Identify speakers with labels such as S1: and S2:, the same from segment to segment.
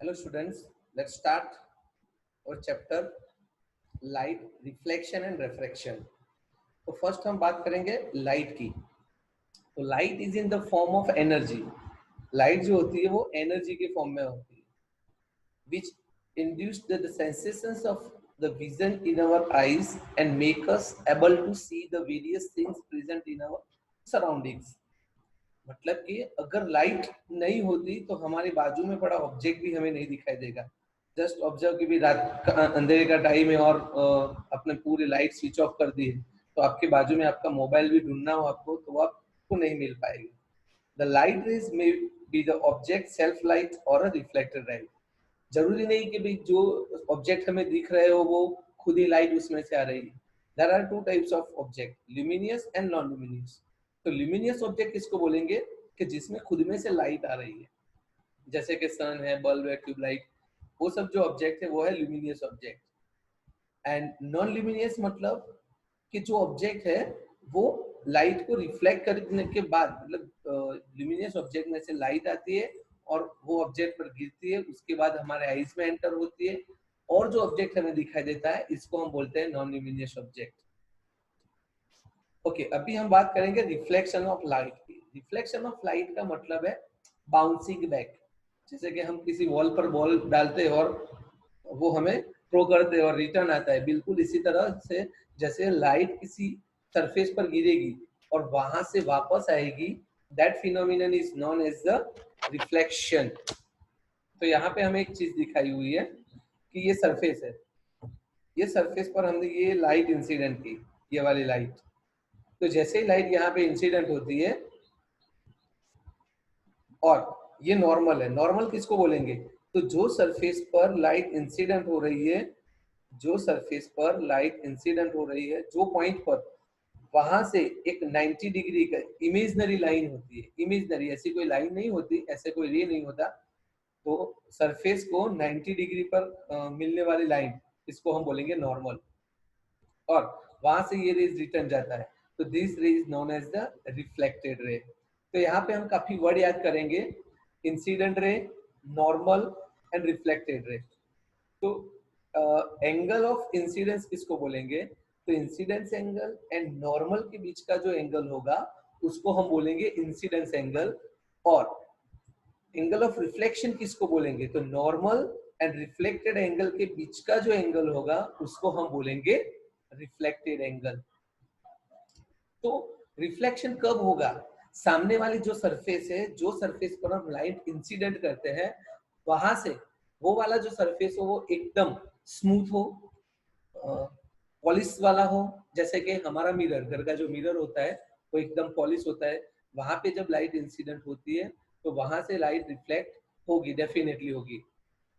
S1: Hello students, let's start our chapter light reflection and refraction. तो first हम बात करेंगे लाइट की. तो light is in the form of energy. Light जो होती है वो एनर्जी के फॉर्म में होती है, which induce the sensations of the vision in our eyes and make us able to see the various things present in our surroundings. मतलब कि अगर लाइट नहीं होती तो हमारे बाजू में पड़ा ऑब्जेक्ट भी हमें नहीं दिखाई देगा. जस्ट ऑब्जर्व कि भी रात का अंधेरे का टाइम है और अपने पूरे लाइट स्विच ऑफ कर दी है, तो आपके बाजू में आपका मोबाइल भी ढूंढना हो आपको तो वो आपको नहीं मिल पाएगी. The light raise may be the object self light और अ रिफ्लेक्टेड लाइट. जरूरी नहीं कि भाई जो ऑब्जेक्ट हमें दिख रहे हो वो खुद ही लाइट उसमें से आ रही है. There are two types of object, luminous and non luminous. तो ल्यूमिनियस ऑब्जेक्ट किसको बोलेंगे कि जिसमें खुद में से लाइट आ रही है, जैसे कि सन है, बल्ब है, ट्यूबलाइट, वो सब जो ऑब्जेक्ट है वो है luminous object. And non luminous मतलब कि जो ऑब्जेक्ट है वो लाइट को रिफ्लेक्ट करने के बाद, मतलब ल्यूमिनियस ऑब्जेक्ट में से लाइट आती है और वो ऑब्जेक्ट पर गिरती है, उसके बाद हमारे आईज में एंटर होती है और जो ऑब्जेक्ट हमें दिखाई देता है इसको हम बोलते हैं नॉन ल्यूमिनियस ऑब्जेक्ट. ओके, अभी हम बात करेंगे रिफ्लेक्शन ऑफ लाइट की. रिफ्लेक्शन ऑफ लाइट का मतलब है बाउंसिंग बैक. जैसे कि हम किसी वॉल पर बॉल डालते हैं और वो हमें थ्रो करते हैं और रिटर्न आता है, बिल्कुल इसी तरह से जैसे लाइट किसी सरफेस पर गिरेगी और वहां से वापस आएगी, that phenomenon is known as the reflection. तो यहाँ पे हमें एक चीज दिखाई हुई है कि ये सरफेस है, ये सरफेस पर हमने ये लाइट इंसिडेंट की, ये वाली लाइट. तो जैसे ही लाइट यहाँ पे इंसिडेंट होती है, और ये नॉर्मल है. नॉर्मल किसको बोलेंगे? तो जो सरफेस पर लाइट इंसिडेंट हो रही है, जो सरफेस पर लाइट इंसिडेंट हो रही है, जो पॉइंट पर, वहां से एक 90 डिग्री का इमेजनरी लाइन होती है. इमेजनरी, ऐसी कोई लाइन नहीं होती, ऐसे कोई रे नहीं होता. तो सरफेस को 90 डिग्री पर मिलने वाली लाइन, इसको हम बोलेंगे नॉर्मल. और वहां से ये रेज रिटर्न जाता है, तो this ray is known as the reflected ray. तो यहाँ पे हम काफी वर्ड याद करेंगे: incident ray, normal and reflected ray. तो एंगल ऑफ इंसिडेंस किसको बोलेंगे? तो इंसिडेंस एंगल एंड नॉर्मल के बीच का जो एंगल होगा उसको हम बोलेंगे इंसिडेंस एंगल. और एंगल ऑफ रिफ्लेक्शन किसको बोलेंगे? तो नॉर्मल एंड रिफ्लेक्टेड एंगल के बीच का जो एंगल होगा उसको हम बोलेंगे रिफ्लेक्टेड एंगल. तो रिफ्लेक्शन कब होगा? सामने वाली जो सरफेस है, जो सरफेस पर हम लाइट इंसिडेंट करते हैं, वहां से वो वाला जो सरफेस हो वो एकदम स्मूथ हो, पॉलिश वाला हो. जैसे कि हमारा मिरर, घर का जो मिरर होता है वो एकदम पॉलिश होता है. वहां पे जब लाइट इंसिडेंट होती है तो वहां से लाइट रिफ्लेक्ट होगी, डेफिनेटली होगी.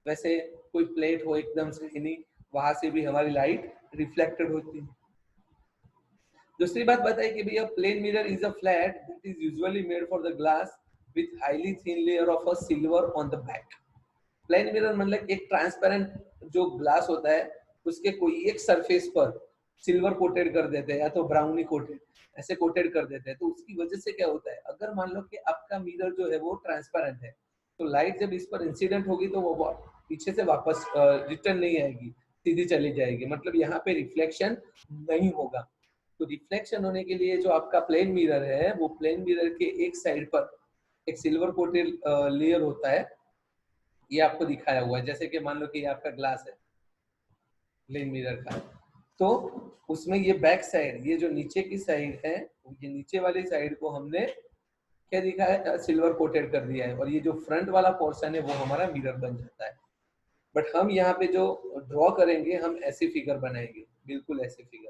S1: वैसे कोई प्लेट हो एकदम से, वहां से भी हमारी लाइट रिफ्लेक्टेड होती है. दूसरी बात बताइए कि भैया plane mirror is a flat that is usually made for the glass with highly thin layer of a silver on the back. Plane mirror मतलब एक ट्रांसपेरेंट जो ग्लास होता है उसके कोई एक सरफेस पर सिल्वर कोटेड कर देते हैं या तो ब्राउनी कोटेड, ऐसे कोटेड कर देते हैं. तो उसकी वजह से क्या होता है, अगर मान लो कि आपका मिरर जो है वो ट्रांसपेरेंट है, तो लाइट जब इस पर इंसिडेंट होगी तो वो पीछे से वापस रिटर्न नहीं आएगी, सीधी चली जाएगी. मतलब यहाँ पे रिफ्लेक्शन नहीं होगा. तो रिफ्लेक्शन होने के लिए जो आपका प्लेन मिरर है, वो प्लेन मिरर के एक साइड पर एक सिल्वर कोटेड लेयर होता है. ये आपको दिखाया हुआ है, जैसे कि मान लो कि ये आपका ग्लास है प्लेन मिरर का, तो उसमें ये बैक साइड, ये जो नीचे की साइड है, ये नीचे वाली साइड को हमने क्या दिखाया है? सिल्वर कोटेड कर दिया है. और ये जो फ्रंट वाला पोर्शन है वो हमारा मिरर बन जाता है. बट हम यहाँ पे जो ड्रॉ करेंगे, हम ऐसी फिगर बनाएंगे, बिल्कुल ऐसी फिगर.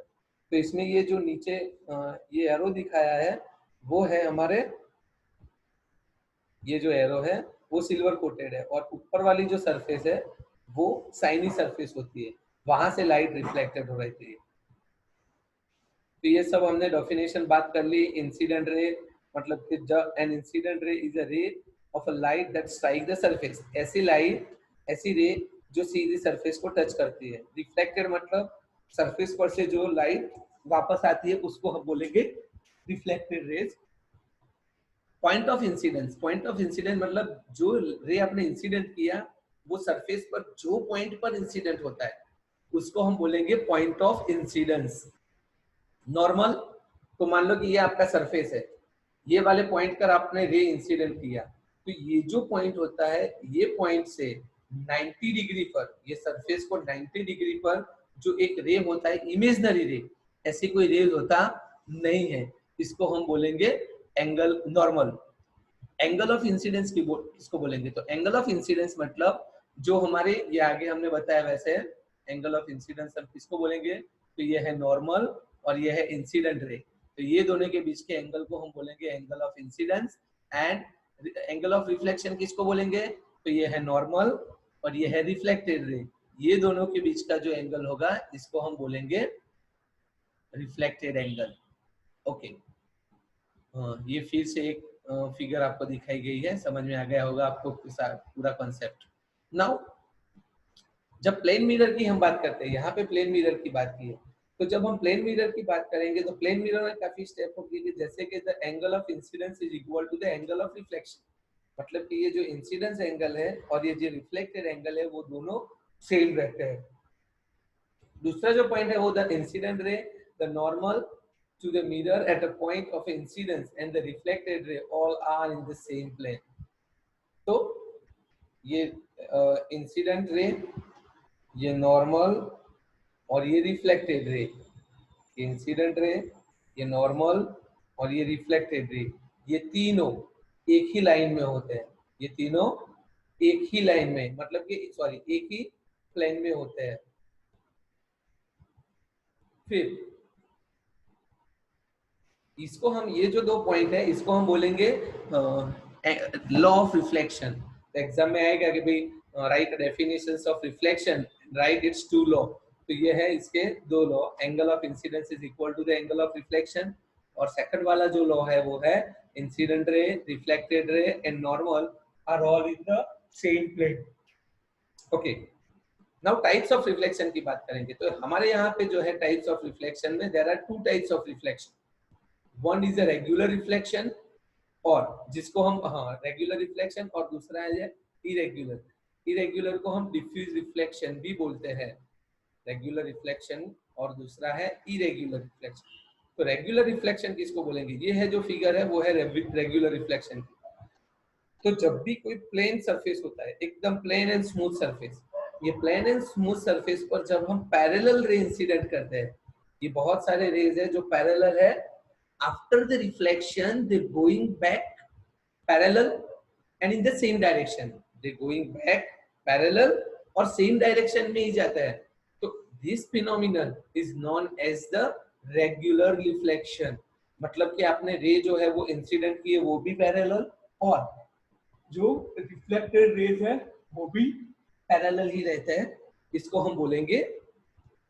S1: तो इसमें ये जो नीचे ये एरो दिखाया है वो है हमारे, ये जो एरो है वो सिल्वर कोटेड है, और ऊपर वाली जो सरफेस है वो साइनी सरफेस होती है, वहां से लाइट रिफ्लेक्टेड हो रही थी. तो ये सब हमने डेफिनेशन बात कर ली. इंसिडेंट रे मतलब कि जब an incident ray is a ray of a light that strike the surface, ऐसी लाइट, ऐसी रे जो सीधी सरफेस को टच करती है. रिफ्लेक्टेड मतलब सरफेस पर से जो लाइट वापस आती है उसको हम बोलेंगे reflected raise. Point of incidence, point of incidence मतलब जो रे आपने इंसिडेंट किया वो सरफेस पर जो पॉइंट पर इंसिडेंट होता है उसको हम बोलेंगे पॉइंट ऑफ इंसिडेंस। नॉर्मल, तो मान लो कि ये आपका सरफेस है, ये वाले पॉइंट पर आपने रे इंसिडेंट किया, तो ये जो पॉइंट होता है ये पॉइंट से 90 डिग्री पर, ये सरफेस को 90 डिग्री पर जो एक रे होता है, इमेजनरी रे, ऐसी कोई रे होता नहीं है, इसको हम बोलेंगे angle normal. Angle of incidence किसको बोलेंगे? तो एंगल ऑफ इंसिडेंस मतलब जो हमारे, ये आगे हमने बताया वैसे, एंगल ऑफ इंसिडेंस हम किसको बोलेंगे? तो ये है नॉर्मल और ये है इंसिडेंट रे, तो ये दोनों के बीच के एंगल को हम बोलेंगे angle of incidence. And angle of reflection किसको बोलेंगे? तो ये है नॉर्मल और ये है रिफ्लेक्टेड रे, ये दोनों के बीच का जो एंगल होगा इसको हम बोलेंगे रिफ्लेक्टेड एंगल। ओके, ये फिर से एक फिगर आपको दिखाई गई है, समझ में आ गया होगा आपको पूरा कॉन्सेप्ट। नाउ जब प्लेन मिरर की हम बात करते हैं, यहाँ पे प्लेन मिरर की बात की है, तो जब हम प्लेन मिरर की बात करेंगे तो प्लेन मिरर में काफी स्टेप होगी, जैसे कि the angle of incidence is equal to the angle of reflection, मतलब कि ये जो इंसिडेंस एंगल है और ये जो रिफ्लेक्टेड एंगल है वो दोनों सेम रहते हैं। दूसरा जो पॉइंट है वो the incident ray, the normal to the mirror at a point of incidence and the reflected ray all are in the same plane। तो ये इंसिडेंट रे, ये नॉर्मल और ये रिफ्लेक्टेड रे, ये इंसिडेंट रे, ये normal और ये reflected ray, ये तीनों एक ही लाइन में होते हैं, ये तीनों एक ही लाइन में, मतलब कि सॉरी एक ही प्लेन में होते हैं। फिर इसको हम, ये जो दो पॉइंट है इसको हम बोलेंगे लॉ ऑफ रिफ्लेक्शन। एग्जाम में आएगा कि भाई right definitions of reflection, right it's two law, तो ये है इसके दो law, angle of incidence is equal to the angle of reflection, और सेकंड वाला जो लॉ है वो है incident ray, reflected ray and normal are all in the same plane. Okay, now types of reflection की बात करेंगे, तो हमारे यहाँ पे जो है टाइप्स ऑफ रिफ्लेक्शन में there are two types of reflection. One is a regular reflection, और जिसको हम, हाँ रेगुलर रिफ्लेक्शन, और दूसरा है इरेगुलर। इरेगुलर को हम डिफ्यूज रिफ्लेक्शन भी बोलते हैं, रेगुलर रिफ्लेक्शन, और दूसरा है इरेगुलर रिफ्लेक्शन। तो रेगुलर रिफ्लेक्शन किसको बोलेंगे? ये है जो फिगर है वो है रेगुलर रिफ्लेक्शन। तो जब भी कोई प्लेन सरफेस होता है, एकदम प्लेन एंड स्मूथ सरफेस, ये प्लेन एंड स्मूथ सरफेस पर जब हम पैरेलल रे इंसिडेंट करते हैं, ये बहुत सारे रेज है जो पैरेलल है, after the reflection they going back parallel and in the same direction, they going back parallel और सेम डायरेक्शन में ही जाता है, तो this phenomenon is known as the regular reflection. मतलब कि आपने रे जो है वो इंसिडेंट की है वो भी पैरेलल, और जो रिफ्लेक्टेड रेज है वो भी पैरेलल ही रहते हैं, इसको हम बोलेंगे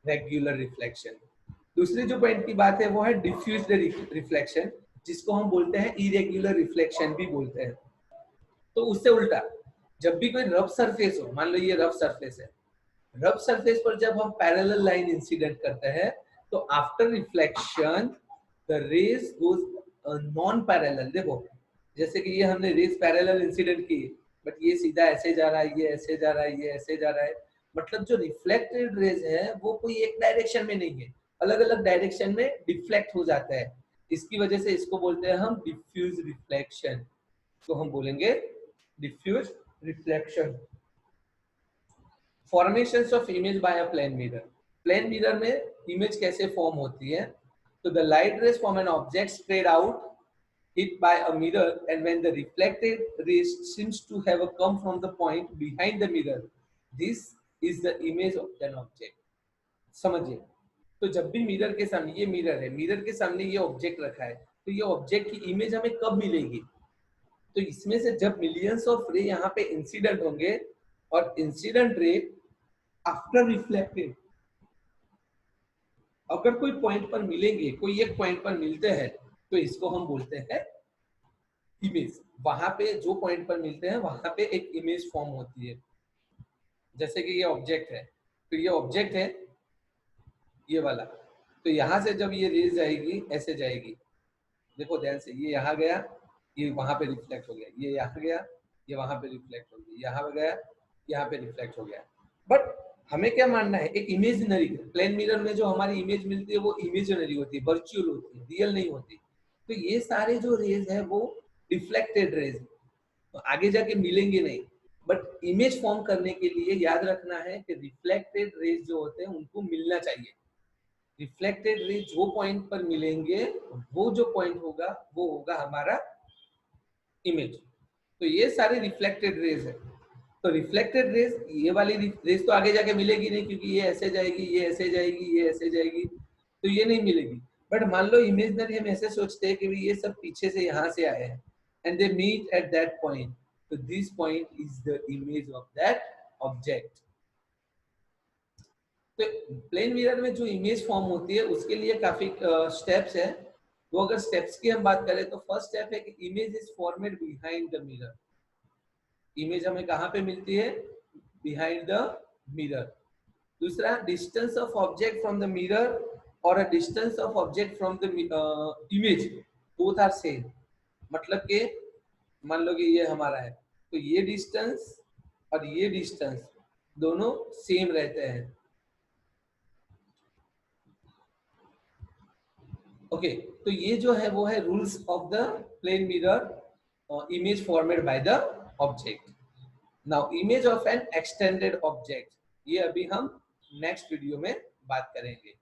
S1: रेगुलर रिफ्लेक्शन। दूसरी जो पॉइंट की बात है वो है डिफ्यूज्ड रिफ्लेक्शन, जिसको हम बोलते हैं इरेगुलर रिफ्लेक्शन भी बोलते हैं। तो उससे उल्टा, जब भी कोई रफ सरफेस हो, मान लो ये रफ सरफेस है, रफ सरफेस पर जब हम पैरेलल लाइन इंसिडेंट करते हैं, तो after reflection the rays goes non parallel. देखो जैसे कि ये हमने रेज पैरेलल इंसिडेंट की, बट ये सीधा ऐसे जा रहा है, ये ऐसे जा रहा है, ये ऐसे जा रहा है, मतलब जो रिफ्लेक्टेड रेज है वो कोई एक डायरेक्शन में नहीं है, अलग अलग डायरेक्शन में डिफ्लेक्ट हो जाता है, इसकी वजह से इसको बोलते हैं हम डिफ्यूज रिफ्लेक्शन। तो हम बोलेंगे diffuse reflection. Formations of image by a plane mirror, plane mirror में इमेज कैसे फॉर्म होती है? तो the light rays from an object spread out hit by a mirror, and when the reflected rays seems to have come from the point behind the mirror, this is the image of an object। समझिए, तो जब भी mirror के सामने, ये mirror है, mirror के सामने ये ऑब्जेक्ट रखा है, तो ये ऑब्जेक्ट की इमेज हमें कब मिलेगी? तो इसमें से जब मिलियंस ऑफ रे यहाँ पे इंसिडेंट होंगे, और इंसिडेंट रे आफ्टर रिफ्लेक्टेड अगर कोई पॉइंट पर मिलेंगे, कोई एक पॉइंट पर मिलते हैं, तो इसको हम बोलते हैं इमेज। वहां पे जो पॉइंट पर मिलते हैं वहां पे एक इमेज फॉर्म होती है। जैसे कि ये ऑब्जेक्ट है, तो ये ऑब्जेक्ट है ये वाला, तो यहाँ से जब ये रेज जाएगी ऐसे जाएगी, देखो ध्यान से, ये यहाँ गया, ये वहां पे रिफ्लेक्ट हो गया, ये यहाँ गया, ये वहां पे रिफ्लेक्ट हो गया, यहाँ गया, यहाँ पे रिफ्लेक्ट हो गया। बट हमें क्या मानना है, एक इमेजिनरी प्लेन मिरर में जो हमारी इमेज मिलती है वो इमेजिनरी होती है, वर्चुअल होती है, रियल नहीं होती। तो ये सारे जो रेज है वो रिफ्लेक्टेड रेज, तो आगे जाके मिलेंगे नहीं। बट इमेज फॉर्म करने के लिए याद रखना है कि रिफ्लेक्टेड रेज जो होते हैं उनको मिलना चाहिए। रिफ्लेक्टेड रेज जो पॉइंट पर मिलेंगे, वो जो पॉइंट होगा वो होगा हमारा इमेज। तो ये सारे रिफ्लेक्टेड रेज है। तो रिफ्लेक्टेड रेज, ये वाली रेज तो आगे जाके मिलेगी नहीं, क्योंकि ये ऐसे जाएगी, ये ऐसे जाएगी, ये ऐसे जाएगी, तो ये नहीं मिलेगी। बट मान लो इमेजनरी हम ऐसे सोचते हैं कि ये सब पीछे से यहाँ से आए हैं and they meet at that point, तो this point is the image of that object. तो प्लेन मिरर में जो इमेज फॉर्म होती है उसके लिए काफी स्टेप्स है। वो अगर स्टेप्स की हम बात करें तो फर्स्ट स्टेप है कि image is formed behind the mirror. Image हमें कहाँ पे मिलती है, बिहाइंड द मिरर। दूसरा, distance of object from the mirror और a distance of object from the image, both are same. मतलब कि मान लो कि ये हमारा है, तो ये डिस्टेंस और ये डिस्टेंस दोनों सेम रहते हैं। ओके, तो ये जो है वो है rules of the plane mirror image formed by the object. Now image of an extended object, ये अभी हम नेक्स्ट वीडियो में बात करेंगे।